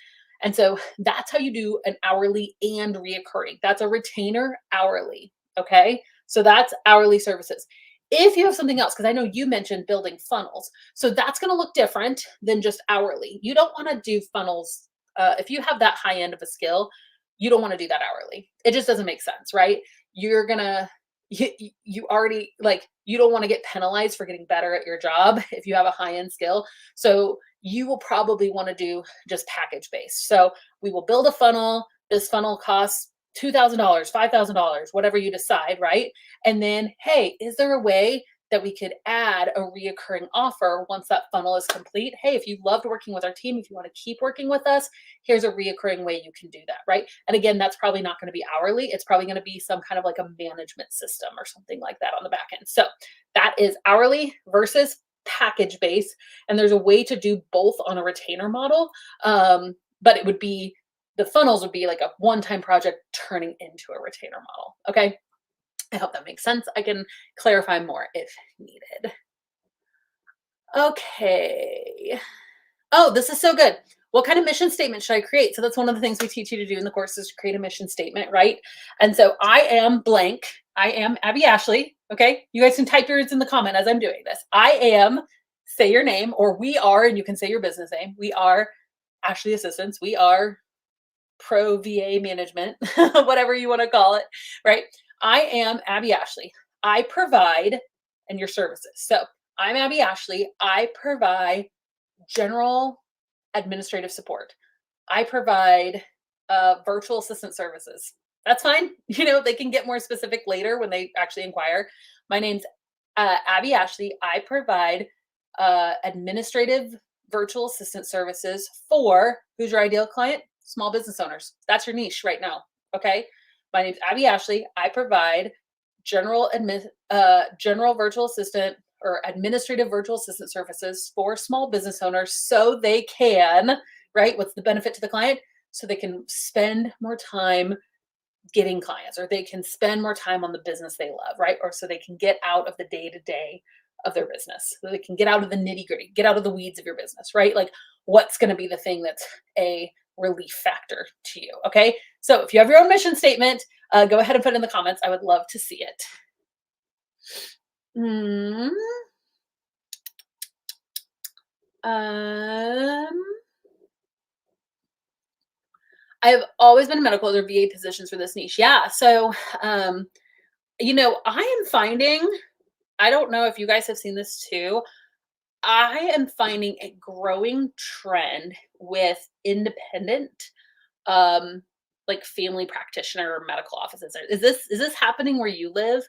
And so that's how you do an hourly and reoccurring. That's a retainer hourly. Okay. So that's hourly services. If you have something else, because I know you mentioned building funnels, so that's going to look different than just hourly. You don't want to do funnels. If you have that high end of a skill, you don't want to do that hourly. It just doesn't make sense, right? You're gonna, you already, like, you don't want to get penalized for getting better at your job if you have a high end skill. So you will probably want to do just package based. So we will build a funnel. This funnel costs $2,000, $5,000, whatever you decide, right? And then, hey, is there a way that we could add a reoccurring offer once that funnel is complete? Hey, if you loved working with our team, if you want to keep working with us, here's a reoccurring way you can do that, right? And again, that's probably not going to be hourly. It's probably going to be some kind of like a management system or something like that on the back end. So that is hourly versus package based. And there's a way to do both on a retainer model. But it would be, the funnels would be like a one-time project turning into a retainer model. Okay. I hope that makes sense. I can clarify more if needed. Okay. Oh, this is so good. What kind of mission statement should I create? So that's one of the things we teach you to do in the course is to create a mission statement, right? And so I am blank. I am Abbey Ashley. Okay. You guys can type yours in the comment as I'm doing this. I am, say your name, or we are, and you can say your business name. We are Ashley Assistants. We are pro VA management, whatever you want to call it, right? I am Abbey Ashley. I provide, and your services. So I'm Abbey Ashley. I provide general administrative support. I provide virtual assistant services. That's fine. They can get more specific later when they actually inquire. My name's Abbey Ashley. I provide administrative virtual assistant services for who's your ideal client? Small business owners. That's your niche right now. Okay. My name's Abbey Ashley. I provide general virtual assistant or administrative virtual assistant services for small business owners so they can, right? What's the benefit to the client? So they can spend more time getting clients, or they can spend more time on the business they love, right? Or so they can get out of the day to day of their business, so they can get out of the nitty gritty, get out of the weeds of your business, right? Like what's going to be the thing that's a relief factor to you. Okay. So if you have your own mission statement, go ahead and put it in the comments. I would love to see it. Mm. I've always been in medical or VA positions for this niche. Yeah. So, I am finding, I don't know if you guys have seen this too. I am finding a growing trend with independent, like family practitioner or medical offices. Is this happening where you live?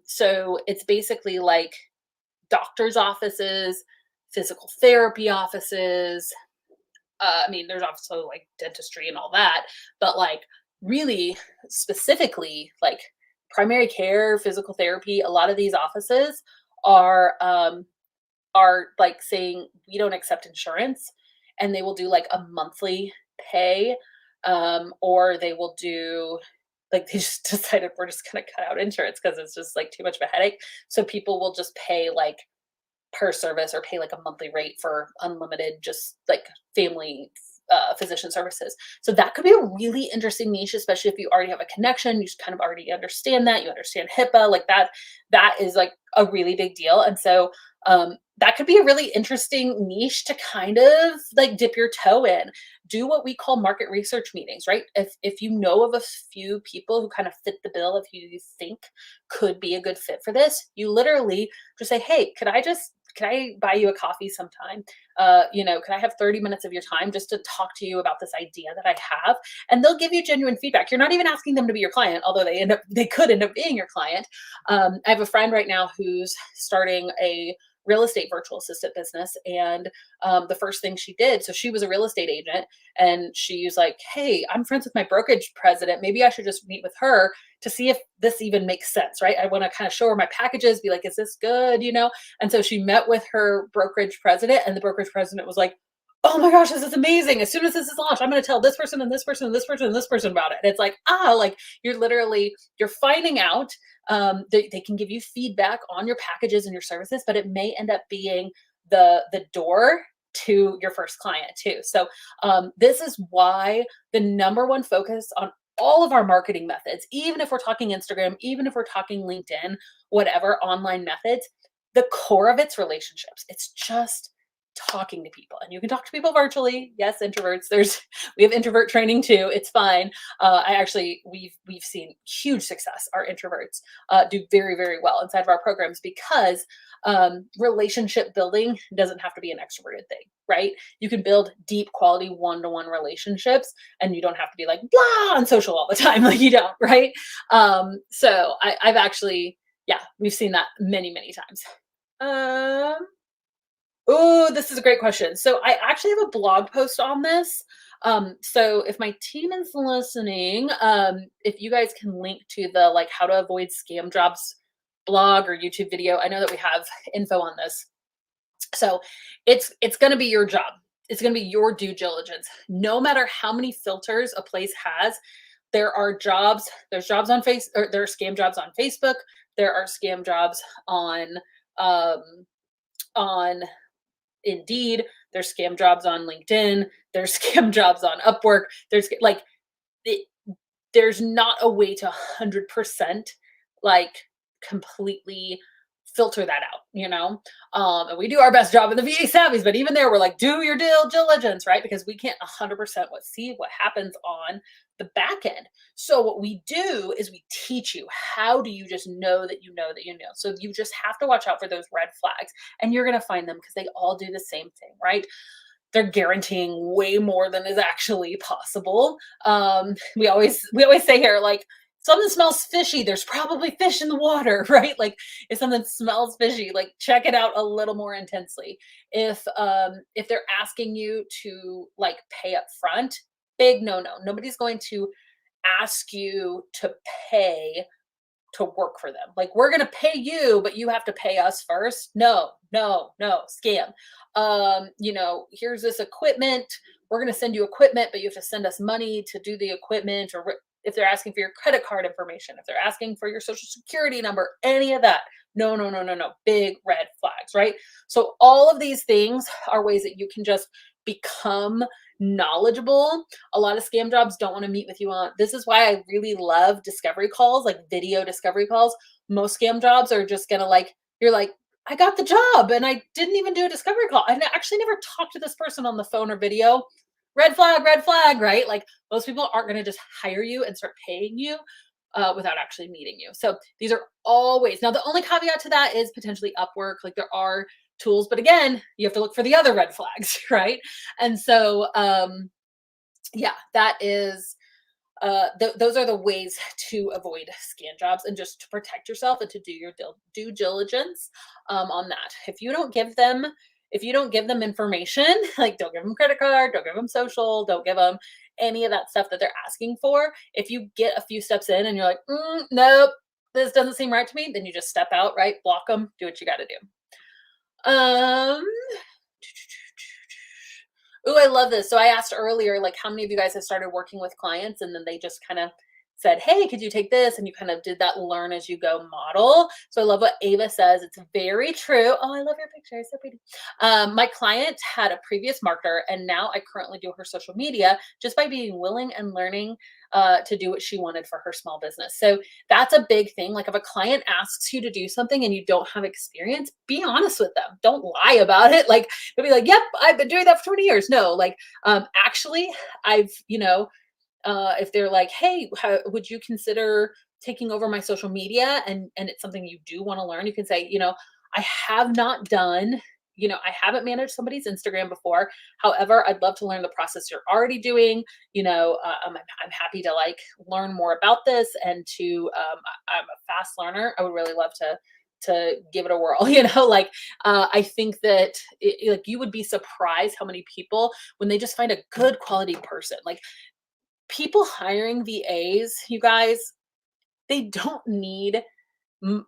So it's basically like doctors' offices, physical therapy offices. I mean, there's also like dentistry and all that, but like really specifically, like primary care, physical therapy. A lot of these offices are like saying we don't accept insurance, and they will do like a monthly pay, or they will do like they just decided we're just going to cut out insurance because it's just like too much of a headache. So people will just pay like per service or pay like a monthly rate for unlimited, just like family physician services. So that could be a really interesting niche, especially if you already have a connection, you kind of already understand that, you understand HIPAA, like that is like a really big deal. And so that could be a really interesting niche to kind of like dip your toe in. Do what we call market research meetings, right? If you know of a few people who kind of fit the bill, if you think could be a good fit for this, you literally just say, hey, can I buy you a coffee sometime? Can I have 30 minutes of your time just to talk to you about this idea that I have? And they'll give you genuine feedback. You're not even asking them to be your client, although they could end up being your client. I have a friend right now who's starting a real estate virtual assistant business. And the first thing she did, so she was a real estate agent, and she was like, hey, I'm friends with my brokerage president. Maybe I should just meet with her to see if this even makes sense, right? I want to kind of show her my packages, be like, is this good? And so she met with her brokerage president, and the brokerage president was like, oh my gosh, this is amazing. As soon as this is launched, I'm going to tell this person and this person and this person and this person about it. And it's like, like you're finding out. They can give you feedback on your packages and your services, but it may end up being the door to your first client too. So this is why the number one focus on all of our marketing methods, even if we're talking Instagram, even if we're talking LinkedIn, whatever online methods, the core of it's relationships. It's just talking to people, and you can talk to people virtually. Yes, introverts. We have introvert training too. It's fine. We've seen huge success. Our introverts do very, very well inside of our programs because relationship building doesn't have to be an extroverted thing, right? You can build deep quality one-to-one relationships, and you don't have to be like blah on social all the time. Like you don't, right? So I've actually, we've seen that many, many times. Oh, this is a great question. So I actually have a blog post on this. So if my team is listening, if you guys can link to the like how to avoid scam jobs blog or YouTube video, I know that we have info on this. So it's going to be your job. It's going to be your due diligence. No matter how many filters a place has, there are jobs. There's jobs on there are scam jobs on Facebook. There are scam jobs on Indeed, there's scam jobs on LinkedIn, there's scam jobs on Upwork. There's not a way to 100% like completely filter that out, you know? And we do our best job in the VA Savvies, but even there, we're like, do your due diligence, right? Because we can't 100% see what happens on the back end. So what we do is we teach you, how do you just know that you know that you know? So you just have to watch out for those red flags, and you're going to find them because they all do the same thing, right? They're guaranteeing way more than is actually possible. We always say here, like, something smells fishy, there's probably fish in the water, right? Like, if something smells fishy, like, check it out a little more intensely. If they're asking you to, like, pay up front, big no no. Nobody's going to ask you to pay to work for them. Like, we're going to pay you, but you have to pay us first. No, no, no, scam. Here's this equipment. We're going to send you equipment, but you have to send us money to do the equipment. Or if they're asking for your credit card information, if they're asking for your social security number, any of that. No, no, no, no, no. Big red flags, right? So all of these things are ways that you can just become knowledgeable. A lot of scam jobs don't want to meet with you on. This is why I really love discovery calls, like video discovery calls. Most scam jobs are just gonna, like, you're like, I got the job and I didn't even do a discovery call. I've actually never talked to this person on the phone or video. Red flag, right? Like, most people aren't going to just hire you and start paying you without actually meeting you. So these are always, now the only caveat to that is potentially Upwork. Like, there are tools, but again, you have to look for the other red flags, right? And so, yeah, that is, those are the ways to avoid scam jobs and just to protect yourself and to do your due diligence on that. If you don't give them information, like, don't give them credit card, don't give them social, don't give them any of that stuff that they're asking for. If you get a few steps in and you're like, nope, this doesn't seem right to me, then you just step out, right? Block them, do what you got to do. Oh, I love this. So I asked earlier, like, how many of you guys have started working with clients and then they just kind of said, hey, could you take this? And you kind of did that learn as you go model. So I love what Ava says. It's very true. Oh, I love your picture. It's so pretty. My client had a previous marketer, and now I currently do her social media just by being willing and learning to do what she wanted for her small business. So that's a big thing. Like, if a client asks you to do something and you don't have experience, be honest with them. Don't lie about it. Like, they'll be like, yep, I've been doing that for 20 years. No, like, actually, I've, if they're like, hey, would you consider taking over my social media, and it's something you do want to learn, you can say, I have not done, I haven't managed somebody's Instagram before. However, I'd love to learn the process you're already doing. I'm happy to, like, learn more about this, and I'm a fast learner. I would really love to give it a whirl. Like, I think that like, you would be surprised how many people, when they just find a good quality person, like, people hiring VAs, you guys, they don't need, and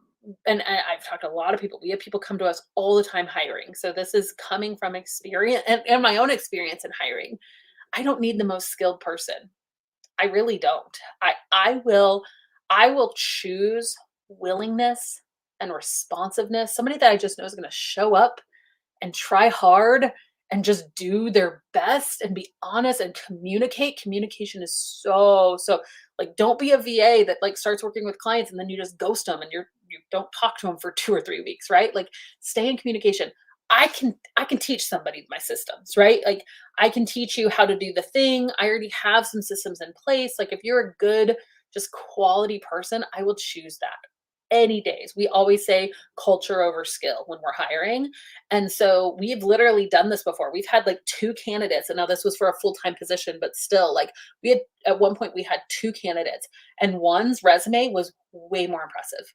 I've talked to a lot of people. We have people come to us all the time hiring. So this is coming from experience and my own experience in hiring. I don't need the most skilled person. I really don't. I will choose willingness and responsiveness. Somebody that I just know is going to show up and try hard and just do their best and be honest and communicate. Communication is so, like, don't be a VA that, like, starts working with clients and then you just ghost them and you don't talk to them for 2 or 3 weeks, right? Like, stay in communication. I can teach somebody my systems, right? Like, I can teach you how to do the thing. I already have some systems in place. Like, if you're a good, just quality person, I will choose that any days. We always say culture over skill when we're hiring. And so we've literally done this before. We've had, like, 2 candidates, and now this was for a full-time position, but still, like, we had, at one point we had 2 candidates, and one's resume was way more impressive.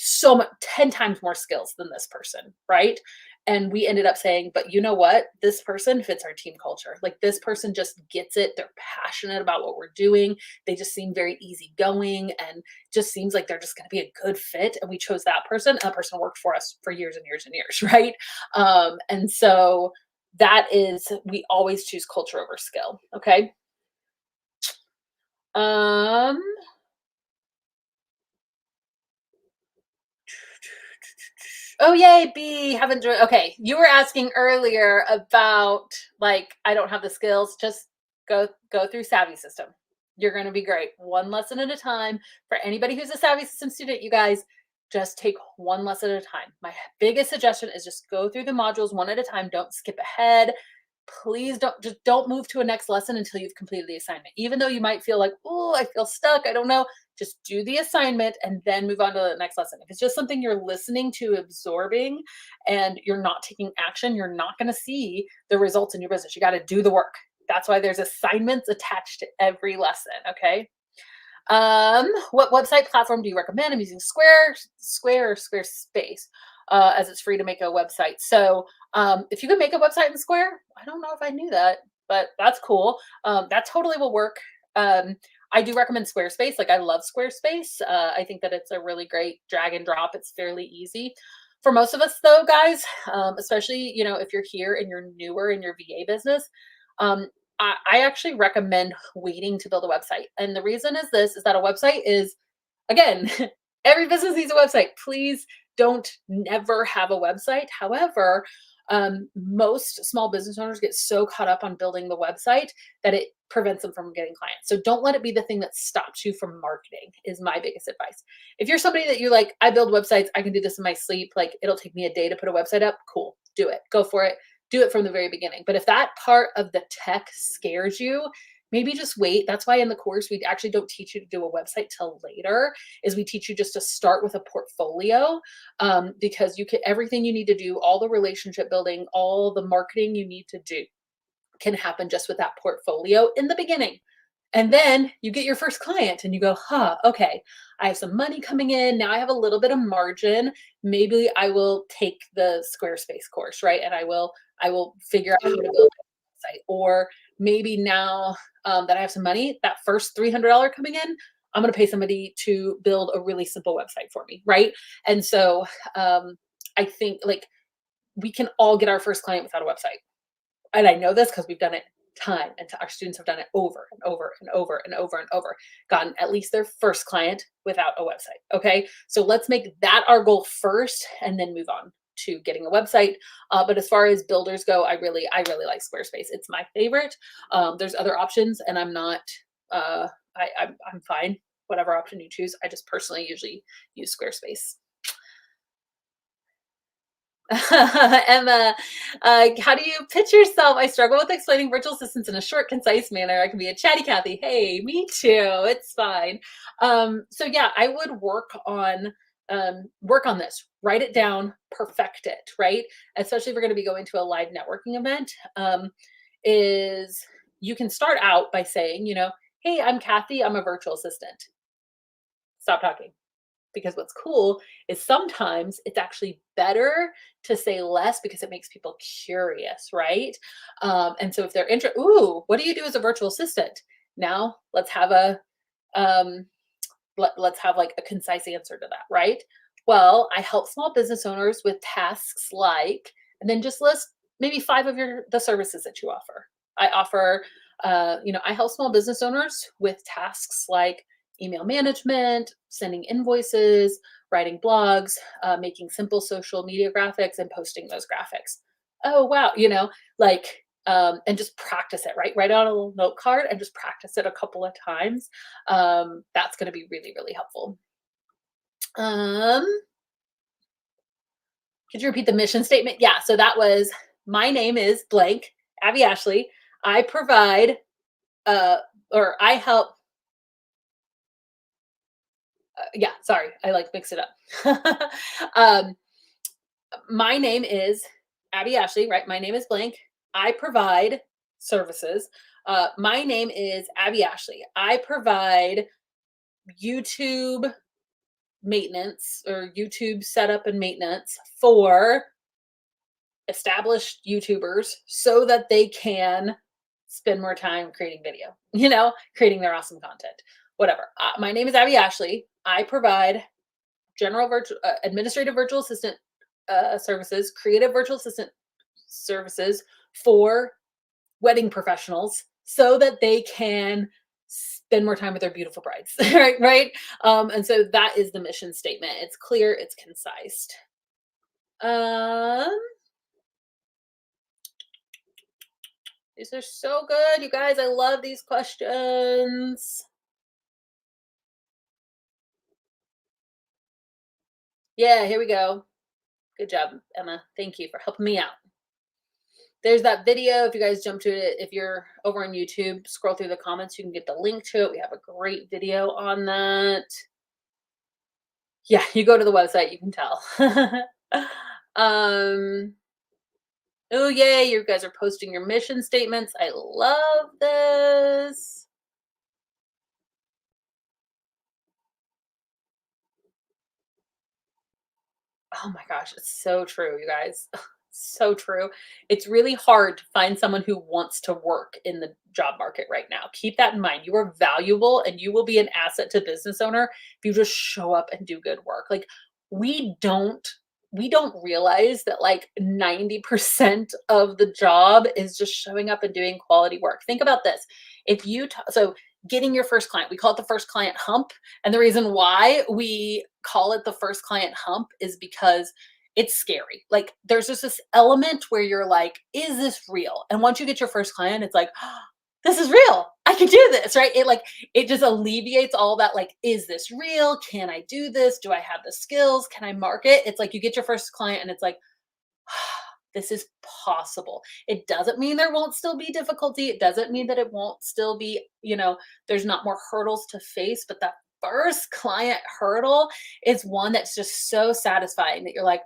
So much, 10 times more skills than this person, right? And we ended up saying, but you know what? This person fits our team culture. Like, this person just gets it. They're passionate about what we're doing. They just seem very easygoing and just seems like they're just going to be a good fit. And we chose that person. And that person worked for us for years and years and years, right? And so we always choose culture over skill. Okay. Oh, yay, B, haven't joined. Okay, you were asking earlier about, like, I don't have the skills. Just go through SavvySystem. You're going to be great. One lesson at a time. For anybody who's a SavvySystem student, you guys, Just take one lesson at a time. My biggest suggestion is just go through the modules one at a time. Don't skip ahead. Please don't move to a next lesson until you've completed the assignment. Even though you might feel like, oh, I feel stuck, I don't know, just do the assignment and then move on to the next lesson. If it's just something you're listening to, absorbing, and you're not taking action, you're not going to see the results in your business. You got to do the work. That's why there's assignments attached to every lesson. Okay. What website platform do you recommend? I'm using Square or Squarespace, as it's free to make a website. So if you could make a website in Square, I don't know if I knew that, but that's cool. That totally will work. I do recommend Squarespace. Like I love Squarespace. I think that it's a really great drag and drop. It's fairly easy. For most of us though, guys, especially, if you're here and you're newer in your VA business, um, I actually recommend waiting to build a website. And the reason is that a website is, again, every business needs a website. Please don't never have a website. However, most small business owners get so caught up on building the website that it prevents them from getting clients. So don't let it be the thing that stops you from marketing, is my biggest advice. If you're somebody that you're like, I build websites, I can do this in my sleep, like it'll take me a day to put a website up, cool, do it, go for it, do it from the very beginning. But if that part of the tech scares you, maybe just wait. That's why in the course, we actually don't teach you to do a website till later, is we teach you just to start with a portfolio, because everything you need to do, all the relationship building, all the marketing you need to do can happen just with that portfolio in the beginning. And then you get your first client and you go, okay, I have some money coming in. Now I have a little bit of margin. Maybe I will take the Squarespace course, right? And I will figure out how to build a website. Or maybe now that I have some money, that first $300 coming in, I'm going to pay somebody to build a really simple website for me, right? And so I think like we can all get our first client without a website. And I know this because we've done it time, and our students have done it over and over and over and over and over, gotten at least their first client without a website. Okay. So let's make that our goal first and then move on to getting a website. But as far as builders go, I really like Squarespace. It's my favorite. There's other options and I'm not, I'm fine. Whatever option you choose. I just personally usually use Squarespace. Emma, how do you pitch yourself? I struggle with explaining virtual assistants in a short, concise manner. I can be a chatty Cathy. Hey, me too. It's fine. So yeah, I would work on this. Write it down, perfect it, right? Especially if we're going to be going to a live networking event. Is you can start out by saying, hey, I'm Cathy. I'm a virtual assistant. Stop talking. Because what's cool is sometimes it's actually better to say less because it makes people curious, right? And so if they're interested, ooh, what do you do as a virtual assistant? Now let's have let's have like a concise answer to that, right? Well, I help small business owners with tasks like, and then just list maybe 5 of the services that you offer. I offer, I help small business owners with tasks like email management, sending invoices, writing blogs, making simple social media graphics, and posting those graphics. Oh, wow. And just practice it, right? Write it on a little note card and just practice it a couple of times. That's going to be really, really helpful. Could you repeat the mission statement? Yeah. So that was, my name is blank, Abbey Ashley. I provide, or I help, yeah, sorry, I like mixed it up. My name is Abbey Ashley, right? My name is blank. I provide services. My name is Abbey Ashley. I provide YouTube maintenance or YouTube setup and maintenance for established YouTubers so that they can spend more time creating video, creating their awesome content, whatever. My name is Abbey Ashley. I provide general administrative virtual assistant services, creative virtual assistant services for wedding professionals so that they can spend more time with their beautiful brides, right? And so that is the mission statement. It's clear, it's concise. These are so good, you guys. I love these questions. Yeah, here we go. Good job, Emma. Thank you for helping me out. There's that video. If you guys jump to it, if you're over on YouTube, scroll through the comments, you can get the link to it. We have a great video on that. Yeah, you go to the website, you can tell. um, oh, yay, you guys are posting your mission statements. I love this. Oh my gosh, it's so true, you guys. So true. It's really hard to find someone who wants to work in the job market right now. Keep that in mind. You are valuable and you will be an asset to business owner if you just show up and do good work. Like we don't we don't realize that like 90% of the job is just showing up and doing quality work. Think about this. If you so getting your first client, we call it the first client hump, and the reason why we call it the first client hump is because it's scary. Like there's just this element where you're like, is this real? And once you get your first client, it's like, oh, this is real. I can do this, right? It just alleviates all that like, is this real? Can I do this? Do I have the skills? Can I market? It's like you get your first client and it's like, this is possible. It doesn't mean there won't still be difficulty. It doesn't mean that it won't still be, there's not more hurdles to face, but that first client hurdle is one that's just so satisfying that you're like,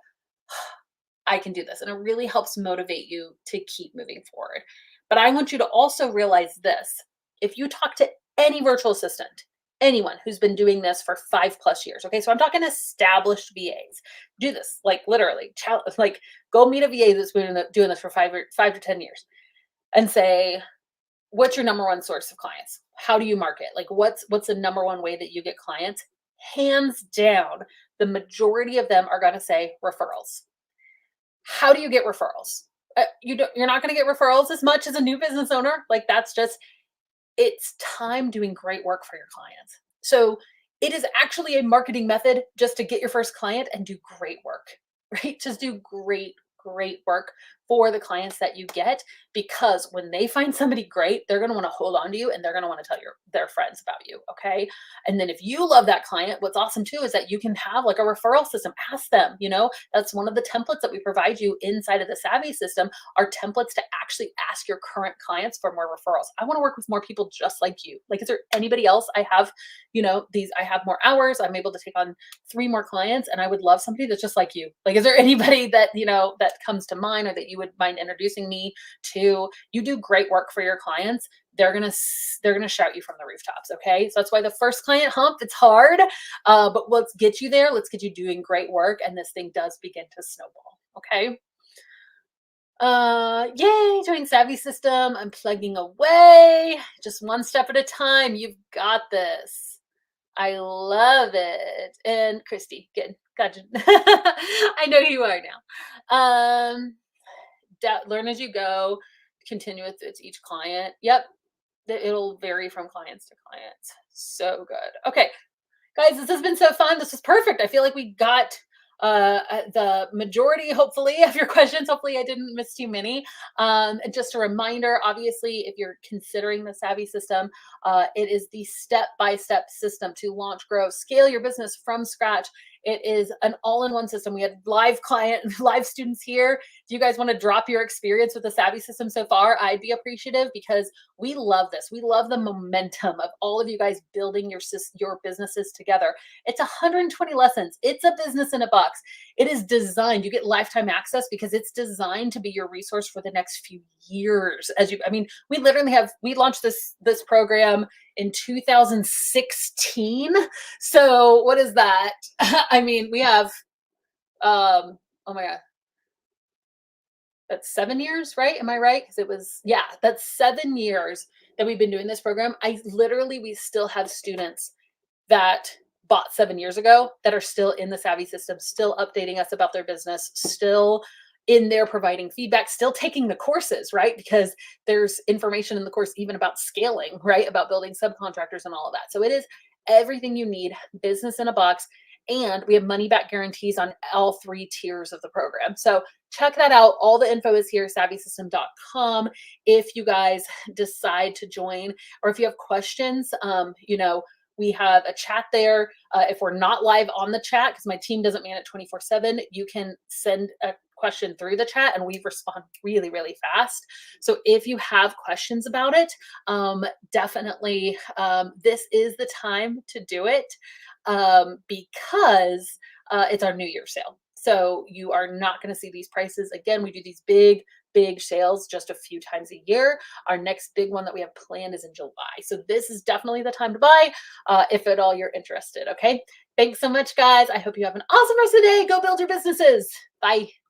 I can do this. And it really helps motivate you to keep moving forward. But I want you to also realize this. If you talk to any virtual assistant, anyone who's been doing this for 5+ years, okay, so I'm talking established VAs, do this like literally, like go meet a VA that's been doing this for 5 to 10 years and say, what's your number one source of clients? How do you market? Like what's the number one way that you get clients? Hands down, the majority of them are going to say referrals. How do you get referrals? You're not going to get referrals as much as a new business owner. Like that's just it's time doing great work for your clients. So it is actually a marketing method just to get your first client and do great work, right? Just do great work for the clients that you get, because when they find somebody great, they're going to want to hold on to you and they're going to want to tell their friends about you. Okay. And then if you love that client, what's awesome too is that you can have like a referral system. Ask them, that's one of the templates that we provide you inside of the Savvy system are templates to actually ask your current clients for more referrals. I want to work with more people just like you. Like, is there anybody else I have, I have more hours. I'm able to take on 3 more clients and I would love somebody that's just like you. Like, is there anybody that, that comes to mind or that you would mind introducing me to? You do great work for your clients. They're gonna shout you from the rooftops. Okay, so that's why the first client hump, it's hard, but let's get you there. Let's get you doing great work, and this thing does begin to snowball. Okay. Yay, join Savvy System. I'm plugging away. Just one step at a time. You've got this. I love it. And Christy, good. Gotcha. I know who you are now. Learn as you go. Continue with each client. Yep. It'll vary from clients to clients. So good. Okay, guys, this has been so fun. This was perfect. I feel like we got the majority, hopefully, of your questions. Hopefully, I didn't miss too many. And just a reminder, obviously, if you're considering the Savvy system, it is the step-by-step system to launch, grow, scale your business from scratch. It is an all-in-one system. We had live students here. Do you guys want to drop your experience with the Savvy system so far? I'd be appreciative because we love this. We love the momentum of all of you guys building your businesses together. It's 120 lessons. It's a business in a box. It is designed, you get lifetime access because it's designed to be your resource for the next few years. We launched this program in 2016. So what is that? I mean, we have, oh my God, that's 7 years, right? Am I right? Because that's 7 years that we've been doing this program. We still have students that bought 7 years ago that are still in the Savvy system, still updating us about their business, still in there providing feedback, still taking the courses, right? Because there's information in the course even about scaling, right? About building subcontractors and all of that. So it is everything you need, business in a box. And we have money back guarantees on all 3 tiers of the program. So check that out. All the info is here, SavvySystem.com. If you guys decide to join or if you have questions, We have a chat there. If we're not live on the chat, because my team doesn't man it 24/7, you can send a question through the chat and we respond really, really fast. So if you have questions about it, definitely this is the time to do it, because it's our New Year sale. So you are not going to see these prices again. We do these big sales just a few times a year. Our next big one that we have planned is in July. So this is definitely the time to buy if at all you're interested. Okay. Thanks so much, guys. I hope you have an awesome rest of the day. Go build your businesses. Bye.